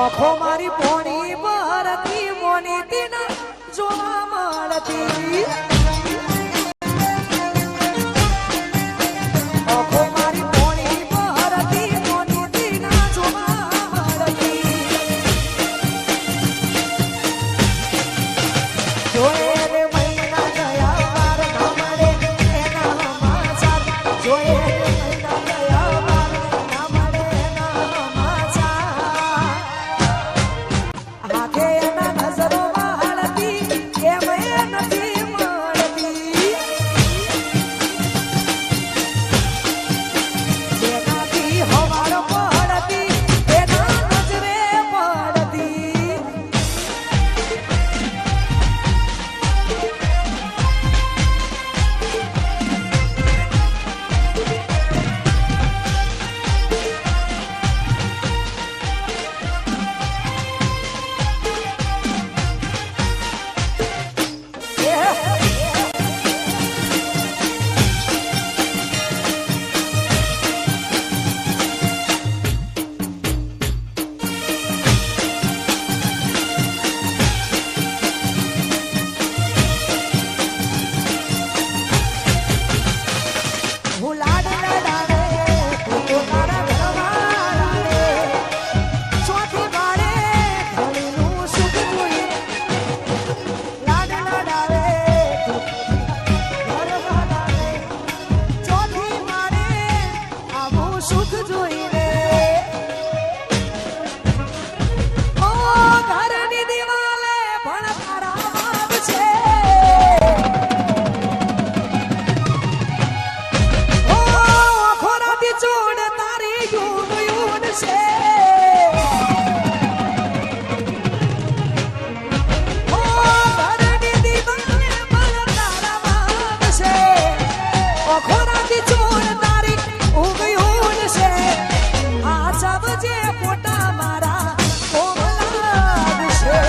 ઓખો મારી પોણી ભરતી મોની તીના જોવા મળતી ઓખો મારી પોણી ભરતી મોની તીના જોવા મળતી જોએ રે મહિના ગયા વાર ના મળે એના સમાચાર જોએ લાડ લડાવે તું તો તારા ઘરવાળાને ચોથી વાળે ધણીનું સુખ જોઈ લાડ લડાવે તું ઘરવાળાને ચોથી વાળે આવું સુખ જોઈને ઓ ઘરની દિવાલે પણ તારા બાપ છે જોડ તારી યુગ યુગ છે ઓ ઘરની દીવાને પણ તારા બાપ છે ઓ ખોરાથી જોડ તારી યુગ યુગ છે આ સબ જે પોતા મારા કોમલાદ છે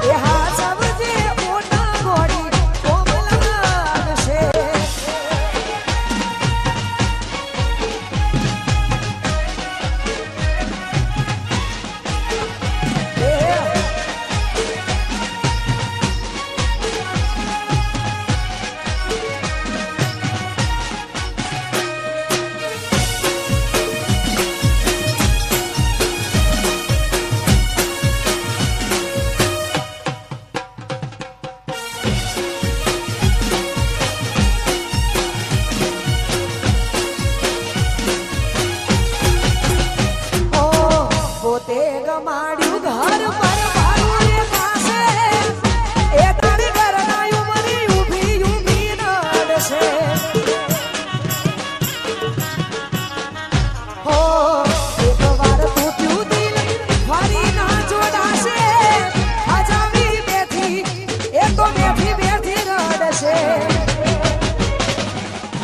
એ હા સબ જે પોતા ગોડી કોમલાદ છે પોતે ગમાડ્યું ઘર પર મારું એ પાસે એ તારી ઘરના ઉમરી ઊભી ઊભી નડશે હો એક વાર તૂટ્યું દિલ ફરી ના જોડાશે હજાવી બેઠી એ તો બેઠી બેઠી રડશે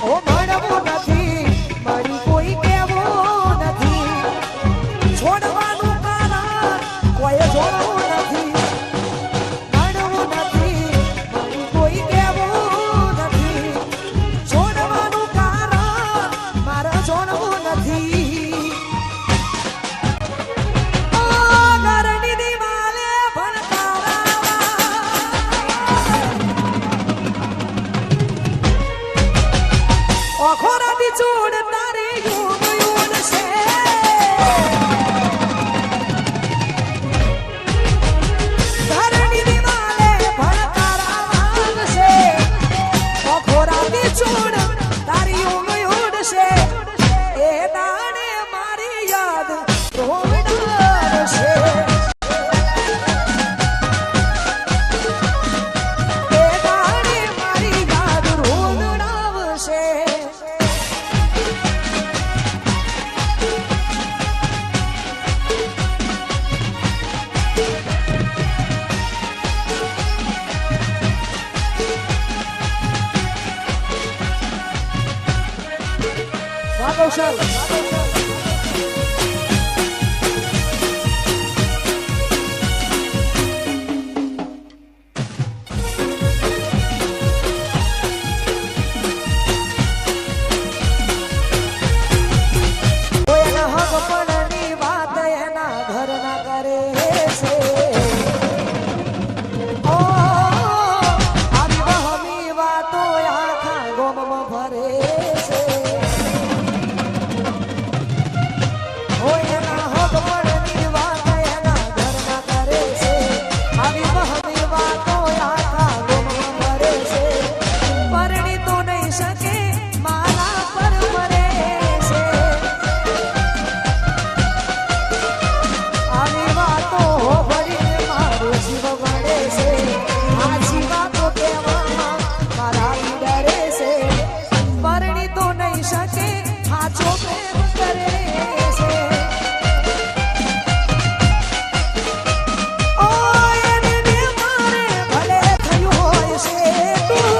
ઓ મળવું નથી મળી કોઈ કેવું નથી છોડવાનું કારણ કોઈ જોડવું નથી મળવું નથી મળી કોઈ કેવું નથી છોડવાનું કારણ મારે જોડવું નથી ઓ ઘરની દિવાલે પણ તારા ખોરાથી જોડ તારી યુગ યુગ છે ઘરની દિવાલે પણ તારા વાગ છે ઓ ખોરાથી જોડ તારી યુગ યુગ છે એ દાડે મારી યાદ રોવડાવશે એ દાડે મારી યાદ રોવડાવશે વાગોશલ એના હક પડની વાત એના ઘરના કરે છે ઓ આવી વહમી વાતો આખા ગોમમાં ફરે છે ઓ એના હક પડની વાત એના ઘરના કરે છે આવી વહમી વાતો આખા ગોમમાં ફરે છે પરણી તો નહીં શકે મારા પર મરે છે આવી વાતો ભરીને મારો જીવ વળે છે આજી વાતો કહેવામાં મારા ડરે છે પરણી તો નહીં શકે હાચો પ્રેમ કરે છે ઓ એને મારે ભલે થયું હોય છે તું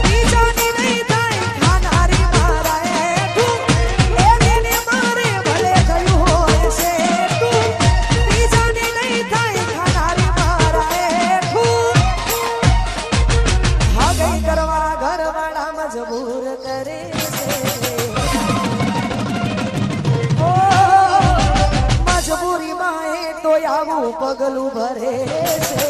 બીજાની નહીં થાય ખાનારી મારા હેઠું એને મારે ભલે થયું હોય છે તું બીજાની નહીં થાય ખાનારી મારા હેઠું હગઈ કરવા ઘરવાળા મજબૂર કરે છે ઓ મજબૂરીમાં એ તો આવું પગલું ભરે છે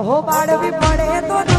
હો બાળવી પડે તો